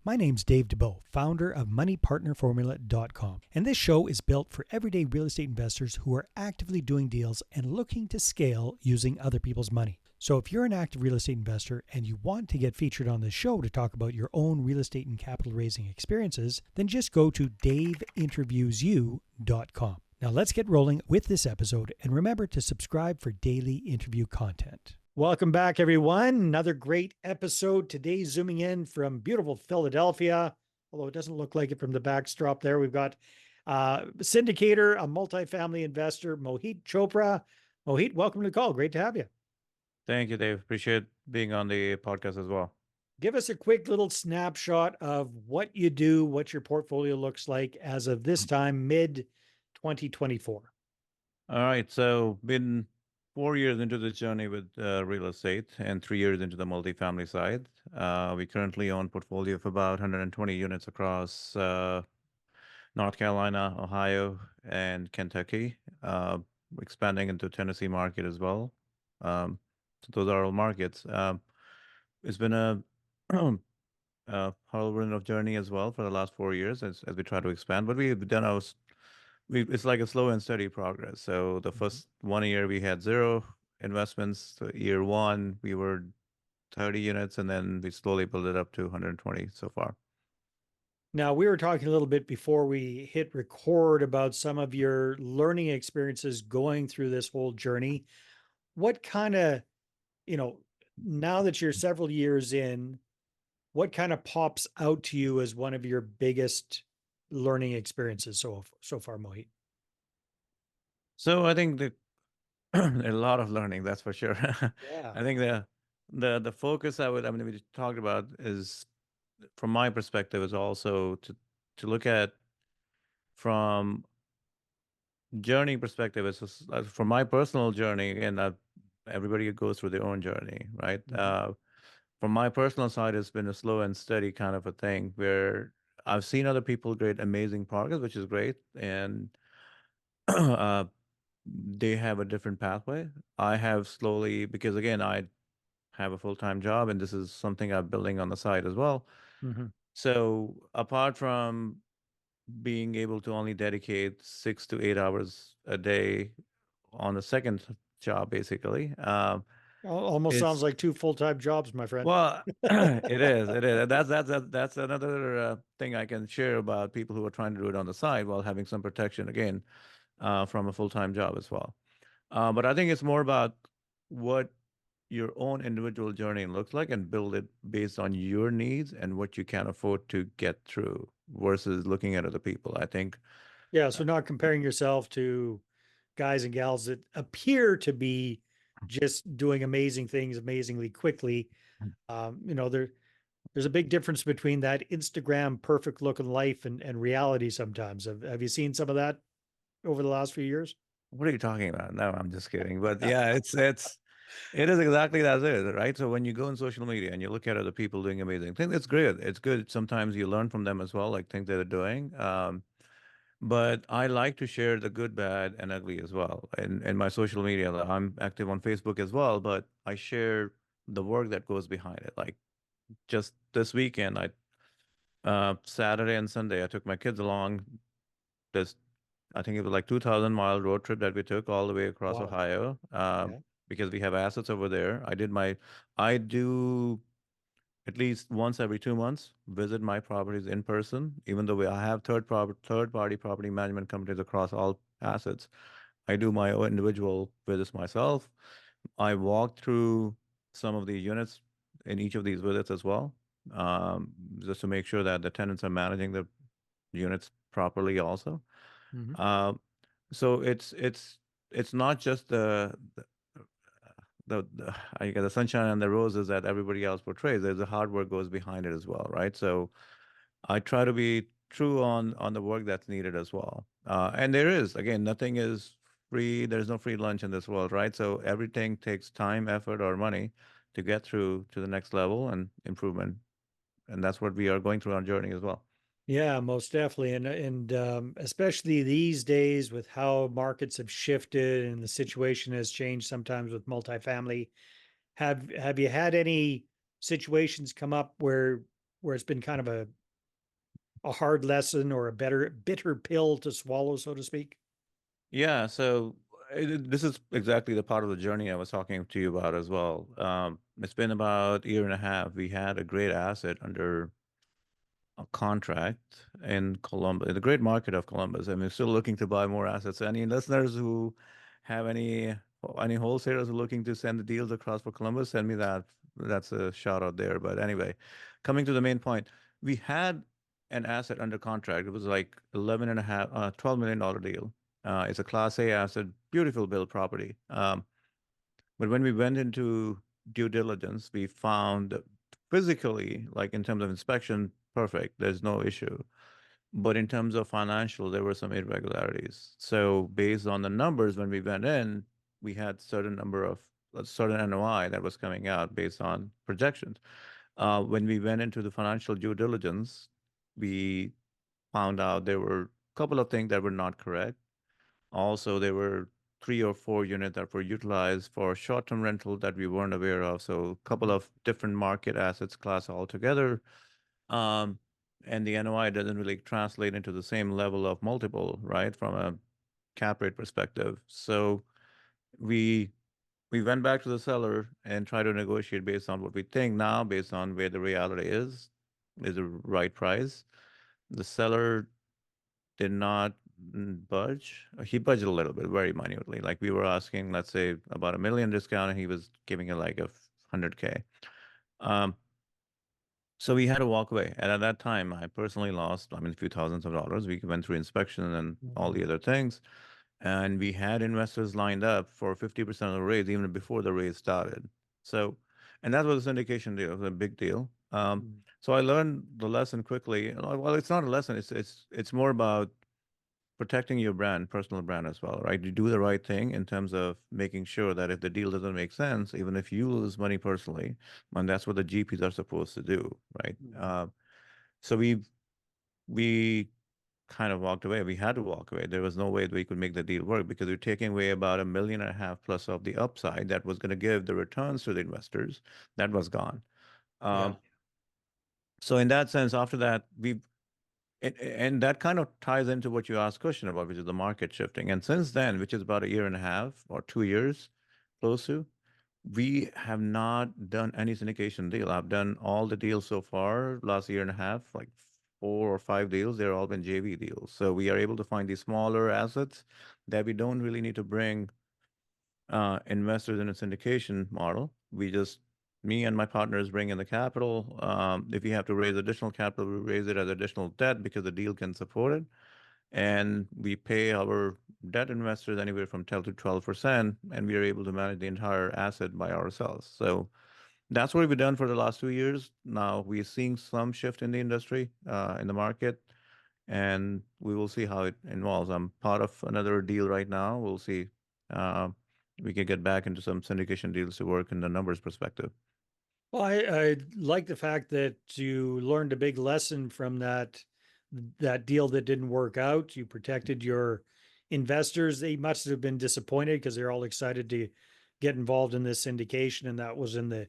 My name's Dave DeBoe, founder of MoneyPartnerFormula.com, and this show is built for everyday real estate investors who are actively doing deals and looking to scale using other people's money. So if you're an active real estate investor and you want to get featured on this show to talk about your own real estate and capital raising experiences, then just go to daveinterviewsyou.com. Now let's get rolling with this episode, and remember to subscribe for daily interview content. Welcome back, everyone. Another great episode today, zooming in from beautiful Philadelphia, although it doesn't look like it from the backdrop there. We've got syndicator, a multifamily investor, Mohit Chopra. Mohit, welcome to the call. Great to have you. Thank you, Dave. Appreciate being on the podcast as well. Give us a quick little snapshot of what you do, what your portfolio looks like as of this time, mid 2024. All right. So, been 4 years into this journey with real estate and 3 years into the multifamily side. We currently own a portfolio of about 120 units across North Carolina, Ohio, and Kentucky, expanding into Tennessee market as well. So those are all markets. It's been a whirlwind journey as well for the last 4 years as we try to expand. But we've done it's like a slow and steady progress. So the first 1 year we had zero investments. So year one we were 30 units, and then we slowly built it up to 120 so far. Now, we were talking a little bit before we hit record about some of your learning experiences going through this whole journey. What kind of, now that you're several years in, what kind of pops out to you as one of your biggest learning experiences so far, Mohit? So I think that a lot of learning, that's for sure. Yeah. I think the focus we talked about is, from my perspective, is also to look at from journey perspective. It's just, from my personal journey, and everybody goes through their own journey, right? Mhm. From my personal side, it's been a slow and steady kind of a thing where I've seen other people create amazing progress, which is great, and uh, they have a different pathway. I have slowly, because again, I have a full-time job, and this is something I'm building on the side as well. Mhm. So apart from being able to only dedicate 6 to 8 hours a day on the second job, basically, Almost sounds it's like two full-time jobs, my friend. well, it is. That's another thing I can share about people who are trying to do it on the side while having some protection again from a full-time job as well. But I think it's more about what your own individual journey looks like, and build it based on your needs and what you can afford to get through versus looking at other people. I think, Yeah, so not comparing yourself to guys and gals that appear to be just doing amazing things amazingly quickly. There's a big difference between that Instagram perfect looking life and reality sometimes. Have you seen some of that over the last few years? what are you talking about? No, I'm just kidding. But yeah, it is exactly that, it is, right? So when you go on social media and you look at other people doing amazing things, it's great. It's good. Sometimes you learn from them as well, like things that they're doing. But I like to share the good, bad, and ugly as well. In my social media, like, I'm active on Facebook as well, but I share the work that goes behind it. Like just this weekend, Saturday and Sunday, I took my kids along this, I think it was like 2,000 mile road trip that we took all the way across Wow. Ohio, Yeah. because we have assets over there. I do at least once every 2 months visit my properties in person, even though I have third party property management companies across all assets. I do my own individual visits myself. I walk through some of the units in each of these visits as well, um, just to make sure that the tenants are managing the units properly also. Mhm. Um, so it's not just the I guess the sunshine and the roses that everybody else portrays. There's the hard work goes behind it as well, right? So I try to be true on the work that's needed as well. And there is, again, nothing is free. There's no free lunch in this world, right? So everything takes time, effort, or money to get through to the next level and improvement. And that's what we are going through on journey as well. Yeah, most definitely. And especially these days with how markets have shifted and the situation has changed sometimes with multifamily. Have you had any situations come up where where it's been kind of a hard lesson or a bitter pill to swallow, so to speak? Yeah, so this is exactly the part of the journey I was talking to you about as well. It's been about a year and a half. We had a great asset under a contract in Columbus, the great market of Columbus. I mean, still looking to buy more assets. Any listeners who have any wholesalers who are looking to send the deals across for Columbus, send me that. That's a shout out there. But anyway, coming to the main point, we had an asset under contract. It was like 11 and a half, $12 million deal. It's a Class A asset, beautiful built property. But when we went into due diligence, we found physically, like in terms of inspection, perfect. There's no issue. But in terms of financial, there were some irregularities. So based on the numbers, when we went in, we had certain number of a certain NOI that was coming out based on projections. When we went into the financial due diligence, we found out there were a couple of things that were not correct. Also, there were 3 or 4 units that were utilized for short-term rental that we weren't aware of. So a couple of different market assets class altogether. Um, and the NOI doesn't really translate into the same level of multiple, right, from a cap rate perspective. So we we went back to the seller and tried to negotiate based on what we think now, based on where the reality is the right price. The seller did not budge. He budged a little bit, very minutely. Like we were asking, let's say about $1 million discount, and he was giving it like a 100K. Um, so we had to walk away. And at that time, I personally lost, I mean, a few thousands of dollars. We went through inspection and all the Mm. other things. And we had investors lined up for 50% of the raise even before the raise started. So, and that was a syndication deal. It was a big deal. Mm. So I learned the lesson quickly. Well, it's not a lesson. It's more about protecting your brand, personal brand as well, right? You do the right thing in terms of making sure that if the deal doesn't make sense, even if you lose money personally, and that's what the GPs are supposed to do, right? Mm. So we kind of walked away. We had to walk away. There was no way that we could make the deal work because we're taking away about 1.5 million plus of the upside that was going to give the returns to the investors. That was gone. Yeah. Um, so in that sense, after that, and that kind of ties into what you asked question about, which is the market shifting. And since then, which is about a year and a half or 2 years, close to, we have not done any syndication deal. I've done all the deals so far, last year and a half, like 4 or 5 deals. They're all been JV deals. So we are able to find these smaller assets that we don't really need to bring investors in a syndication model. Me and my partners bring in the capital. If we have to raise additional capital, we raise it as additional debt because the deal can support it. And we pay our debt investors anywhere from 10 to 12%, and we are able to manage the entire asset by ourselves. So that's what we've done for the last 2 years. Now we're seeing some shift in the industry, in the market, and we will see how it involves. I'm part of another deal right now. We'll see. Uh, we can get back into some syndication deals to work in the numbers perspective. Well, I like the fact that you learned a big lesson from that deal that didn't work out. You protected your investors. They must have been disappointed because they're all excited to get involved in this syndication, and that was in the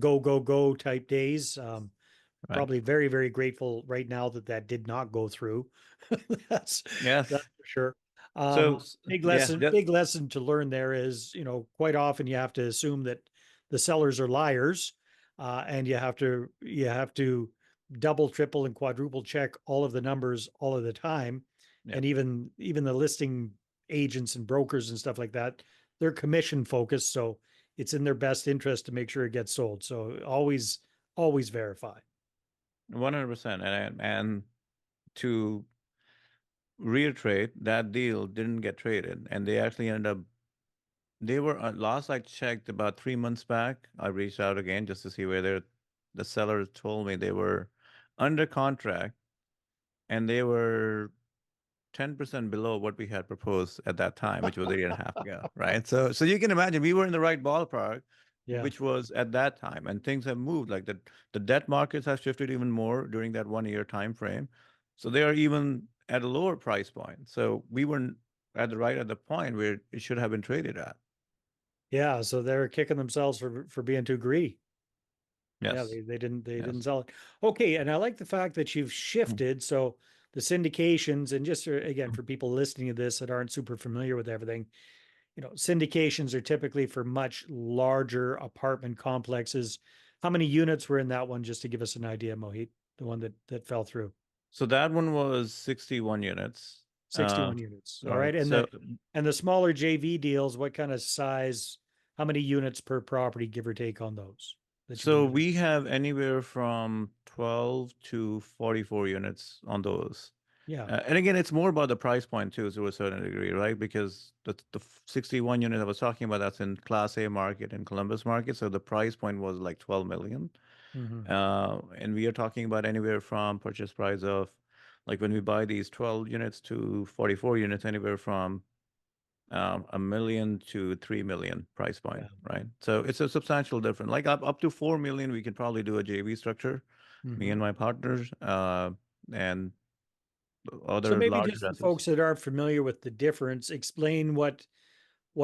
go go go type days. Right. Probably very very grateful right now that that did not go through. that's that's Yes. for sure. So, yeah, Big lesson to learn there is, quite often you have to assume that the sellers are liars, and you have to double, triple, and quadruple check all of the numbers all of the time, yeah. and even the listing agents and brokers and stuff like that, they're commission focused, so it's in their best interest to make sure it gets sold. So always verify. 100%. And to reiterate, that deal didn't get traded, and they actually ended up. They were last I checked about 3 months back. I reached out again just to see where they're. The sellers told me they were under contract, and they were 10% below what we had proposed at that time, which was a year and a half ago, right? So you can imagine we were in the right ballpark, Yeah. which was at that time, and things have moved. Like the debt markets have shifted even more during that 1 year time frame. So they are even at a lower price point. So we weren't at the point where it should have been traded at. Yeah, so they're kicking themselves for being too greedy. Yeah, Yes. they didn't Yes. sell it. Okay, and I like the fact that you've Mm. shifted. So the syndications, and just again for people listening to this that aren't super familiar with everything, syndications are typically for much larger apartment complexes. How many units were in that one, just to give us an idea, Mohit, the one that fell through? So that one was 61 units. 61 units. All Right. right. So And the smaller JV deals, what kind of size, how many units per property, give or take, on those that you've been so managing? we have anywhere from 12 to 44 units on those. Yeah. And again, it's more about the price point too, to a certain degree, right? Because the 61 unit I was talking about, that's in Class A market in Columbus market. So the price point was like 12 million. Hmm. And we are talking about anywhere from purchase price of, like when we buy these 12 units to 44 units, anywhere from 1 million to 3 million price point, Yeah. right? So it's a substantial difference. Like up to 4 million, we can probably do a JV structure, me Hmm. and my partners, and So other maybe larger just for assets. folks that aren't familiar with the difference, explain what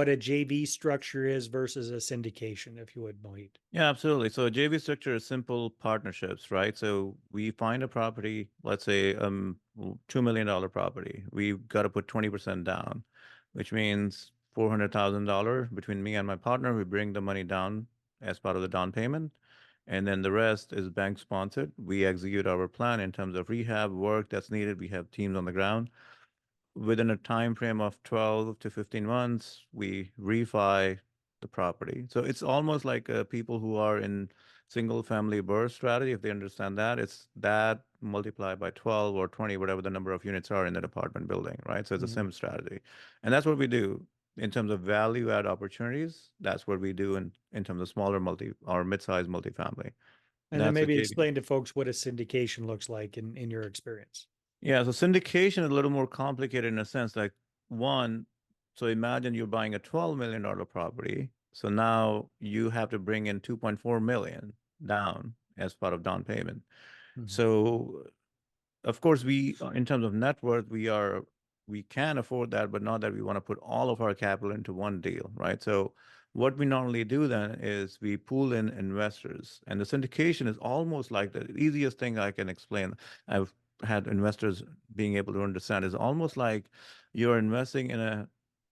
a JV structure is versus a syndication, if you would, Mohit. Yeah, absolutely. So a JV structure is simple partnerships, right? So we find a property, let's say $2 million property. We've got to put 20% down, which means $400,000 between me and my partner. We bring the money down as part of the down payment. And then the rest is bank sponsored. We execute our plan in terms of rehab work that's needed. We have teams on the ground within a time frame of 12 to 15 months, we refi the property. So it's almost like people who are in single family burst strategy, if they understand that, it's that multiplied by 12 or 20, whatever the number of units are in that apartment building, right? So it's a Hmm. sim strategy. And that's what we do in terms of value add opportunities. That's what we do in terms of smaller multi or mid-sized multifamily. And then That's the maybe JV. explain to folks what a syndication looks like in your experience. Yeah, so syndication is a little more complicated in a sense. Like one, so imagine you're buying a $12 million property. So now you have to bring in 2.4 million down as part of down payment. Hmm. So of course, in terms of net worth, we can afford that, but not that we want to put all of our capital into one deal, right? So what we normally do then is we pool in investors, and the syndication is almost like the easiest thing I can explain. I've had investors being able to understand is almost like you're investing in a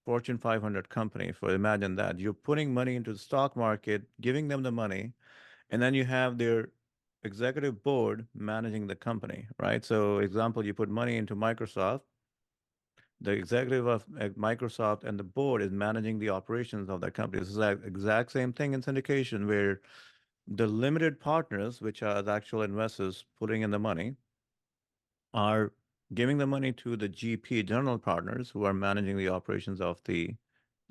Fortune 500 company. For imagine that you're putting money into the stock market, giving them the money, and then you have their executive board managing the company, right? So, example, you put money into Microsoft, the executive of Microsoft and the board is managing the operations of that company. This is the exact same thing in syndication, where the limited partners, which are the actual investors putting in the money, are giving the money to the GP general partners who are managing the operations of the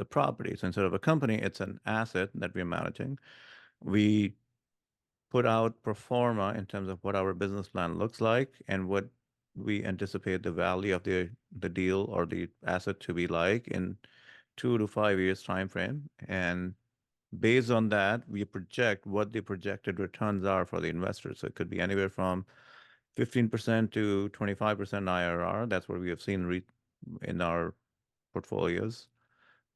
property. So instead of a company, it's an asset that we're managing. We put out pro forma in terms of what our business plan looks like and what we anticipate the value of the deal or the asset to be like in 2 to 5 years time frame. And based on that, we project what the projected returns are for the investors. So it could be anywhere from 15% to 25% IRR. That's what we have seen in our portfolios.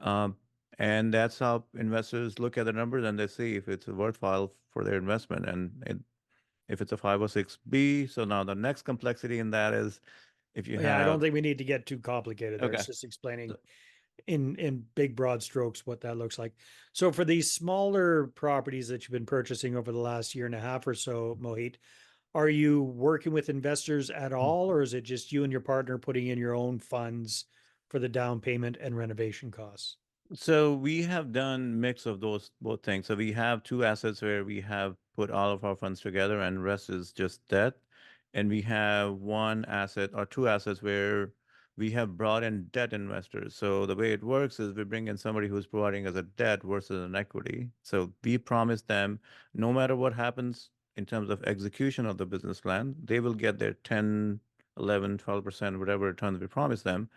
Um, and that's how investors look at the numbers and they see if it's worthwhile for their investment. And if it's a 506B, so now the next complexity in that is if you Yeah, I don't have, think we need to get too complicated there. It's okay. just explaining So in big broad strokes what that looks like. So for these smaller properties that you've been purchasing over the last year and a half or so, Mohit, are you working with investors at all, or is it just you and your partner putting in your own funds for the down payment and renovation costs? So we have done mix of those both things. So we have two assets where we have put all of our funds together and rest is just debt. And we have one asset or two assets where we have brought in debt investors. So the way it works is we bring in somebody who's providing us a debt versus an equity. So we promise them no matter what happens in terms of execution of the business plan, they will get their 10, 11, 12%, whatever returns we promise them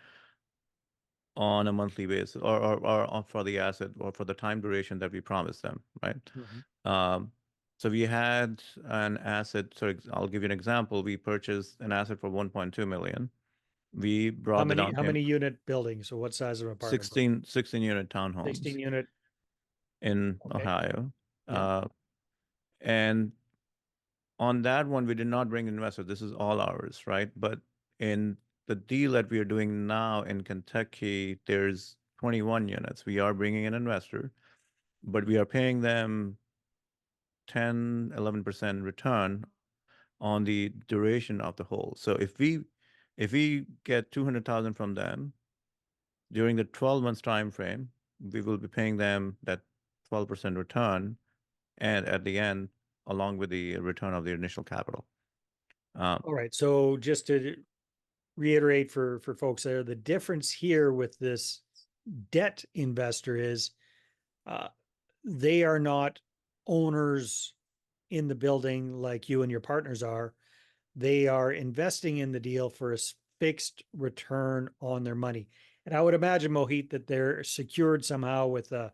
on a monthly basis or for the asset or for the time duration that we promised them, right? Mhm. Um, so we had an asset. So I'll give you an example. We purchased an asset for 1.2 million. We brought the down How many payment unit buildings? So what size of apartment building? 16 unit 16 townhomes unit. in Okay. Ohio. Yeah. Uh, and on that one, we did not bring investor. This is all ours, right? But in the deal that we are doing now in Kentucky, there's 21 units. We are bringing an investor, but we are paying them 10, 11% return on the duration of the whole. So if we get 200,000 from them during the 12 months time frame, we will be paying them that 12% return, and at the end, along with the return of the initial capital. All right. So just to reiterate for folks there, the difference here with this debt investor is uh, they are not owners in the building like you and your partners are. They are investing in the deal for a fixed return on their money. And I would imagine, Mohit, that they're secured somehow with a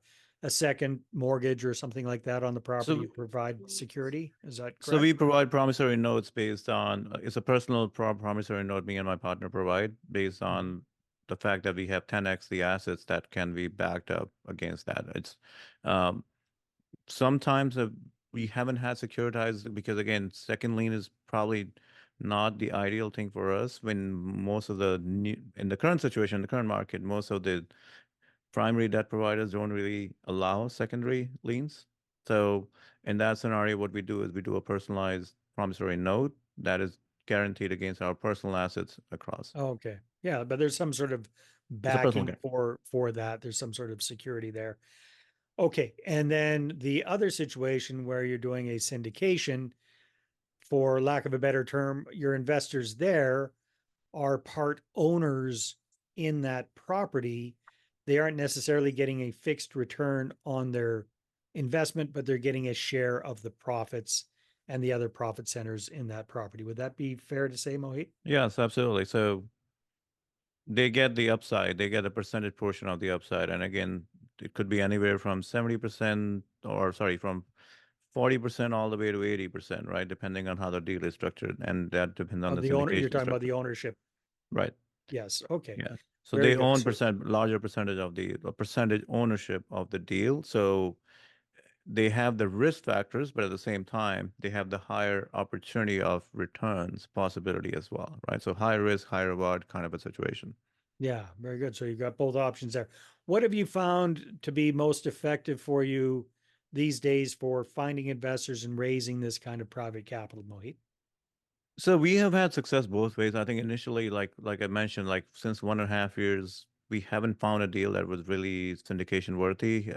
second mortgage or something like that on the property to So provide security. Is that So we correct? provide promissory notes based on it's a personal promissory note me and my partner provide based Mhm. on the fact that we have 10x the assets that can be backed up against that. It's um, sometimes we haven't had securitized because again, second lien is probably not the ideal thing for us when most of the new, in the current situation, the current market, most of the primary debt providers don't really allow secondary liens. So in that scenario, what we do is we do a personalized promissory note that is guaranteed against our personal assets across. Oh, okay. Yeah, but there's some sort of It's a personal backing guarantee. for that. There's some sort of security there. Okay. And then the other situation where you're doing a syndication, for lack of a better term, your investors there are part owners in that property. They aren't necessarily getting a fixed return on their investment, but they're getting a share of the profits and the other profit centers in that property. Would that be fair to say, Mohit? Yes, absolutely. So they get the upside, they get a percentage portion of the upside. And again, it could be anywhere from 70% or sorry, from 40% all the way to 80%, right? Depending on how the deal is structured. And that depends on Of the the owner, you're syndication talking about structure. the ownership. Right. Yes. Okay. Yeah. So Very they good. own So, larger percentage of the percentage ownership of the deal. So they have the risk factors, but at the same time, they have the higher opportunity of returns possibility as well, right? So high risk, high reward kind of a situation. yeah, very good. So you've got both options there. What have you found to be most effective for you these days for finding investors and raising this kind of private capital, Mohit? So we have had success both ways. I think initially, like I mentioned, like since 1.5 years, we haven't found a deal that was really syndication worthy.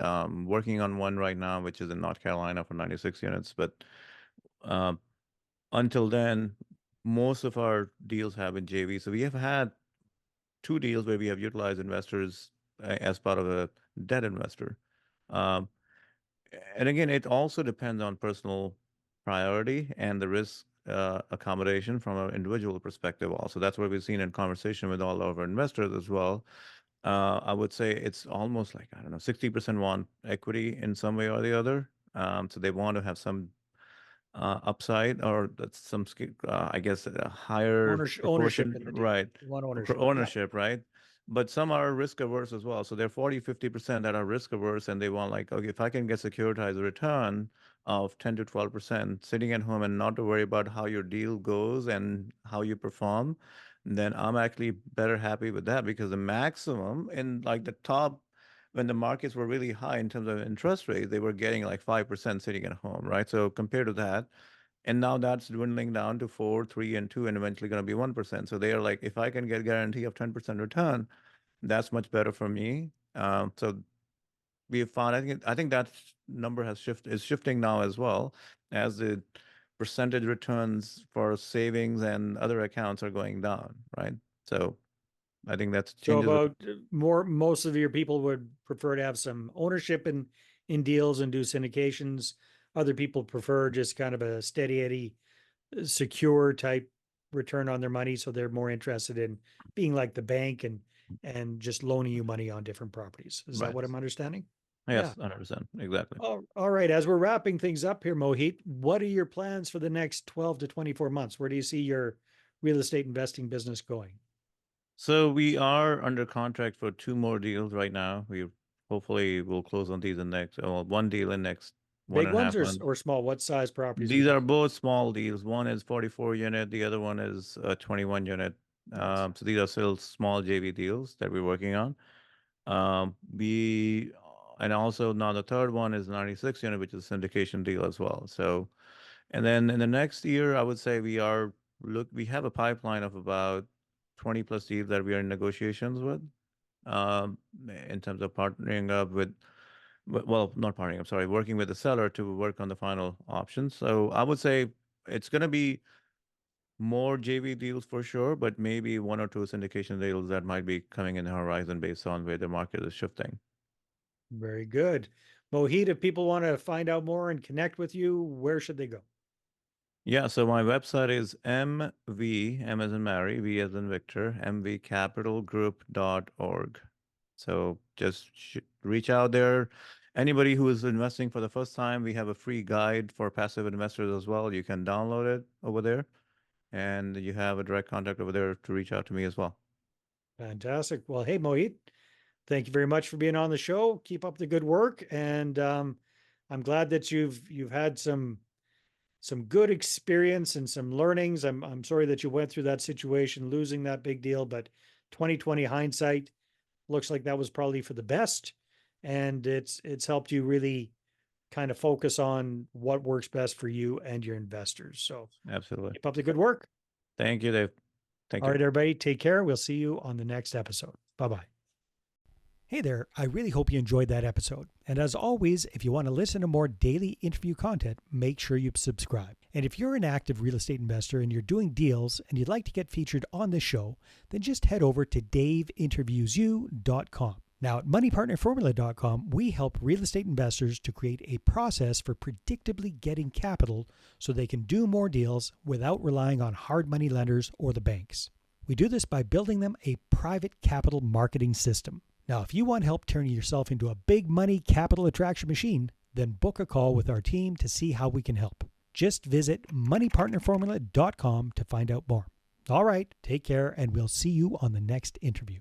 Working on one right now, which is in North Carolina for 96 units. But um, until then, most of our deals have been JV. So we have had two deals where we have utilized investors as part of a debt investor. Um, and again, it also depends on personal priority and the risk accommodation from an individual perspective. Also, that's what we've seen in conversation with all of our investors as well. I would say it's almost like I don't know, 60% want equity in some way or the other. So they want to have some upside or that's some I guess a higher Ownership proportion, in the deal. right, You want for ownership. Yeah. ownership, right? But some are risk averse as well. So they're 40, 50% that are risk averse and they want like, okay, if I can get securitized return of 10 to 12% sitting at home and not to worry about how your deal goes and how you perform, then I'm actually better happy with that because the maximum in like the top when the markets were really high in terms of interest rates, they were getting like 5% sitting at home, right? So compared to that, and now that's dwindling down to 4, 3, and 2, and eventually going to be 1%. So they are like, if I can get guarantee of 10% return, that's much better for me. So we have found, I think that number is shifting now as well as the percentage returns for savings and other accounts are going down, right? So I think that So changes the about most of your people would prefer to have some ownership in deals and do syndications. Other people prefer just kind of a steady Eddie, secure type return on their money. So they're more interested in being like the bank and just loaning you money on different properties. Is that right. what I'm understanding? Yeah. Yes, 100%. Exactly. All right. As we're wrapping things up here, Mohit, what are your plans for the next 12 to 24 months? Where do you see your real estate investing business going? So we are under contract for two more deals right now. We hopefully will close on these in next, one deal in next one Big and a ones half months. or small? What size properties are These are these? both small deals. One is 44 unit, the other one is 21 unit. Nice. So these are still small JV deals that we're working on. We and also now the third one is 96 unit, which is a syndication deal as well. So, and then in the next year, I would say we have a pipeline of about 20 plus deals that we are in negotiations with, um, in terms of partnering up with, well, not partnering, I'm sorry, working with the seller to work on the final option. So I would say it's going to be more JV deals for sure, but maybe one or two syndication deals that might be coming in the horizon based on where the market is shifting. Very good. Mohit, if people want to find out more and connect with you, where should they go? Yeah, so my website is MV, M as in Mary, V as in Victor, mvcapitalgroup.org. So just reach out there. Anybody who is investing for the first time, we have a free guide for passive investors as well. You can download it over there, and you have a direct contact over there to reach out to me as well. Fantastic. Well, hey, Mohit, thank you very much for being on the show. Keep up the good work, and I'm glad that you've had some good experience and some learnings. I'm sorry that you went through that situation, losing that big deal, but 2020 hindsight looks like that was probably for the best, and it's helped you really kind of focus on what works best for you and your investors. So Absolutely. keep up the good work. Thank you, Dave. Thank All you. right, everybody, take care. We'll see you on the next episode. Bye bye. Hey there, I really hope you enjoyed that episode. And as always, if you want to listen to more daily interview content, make sure you subscribe. And if you're an active real estate investor and you're doing deals and you'd like to get featured on this show, then just head over to daveinterviewyou.com. Now, at moneypartnerformula.com, we help real estate investors to create a process for predictably getting capital so they can do more deals without relying on hard money lenders or the banks. We do this by building them a private capital marketing system. Now, if you want help turning yourself into a big money capital attraction machine, then book a call with our team to see how we can help. Just visit moneypartnerformula.com to find out more. All right, take care, and we'll see you on the next interview.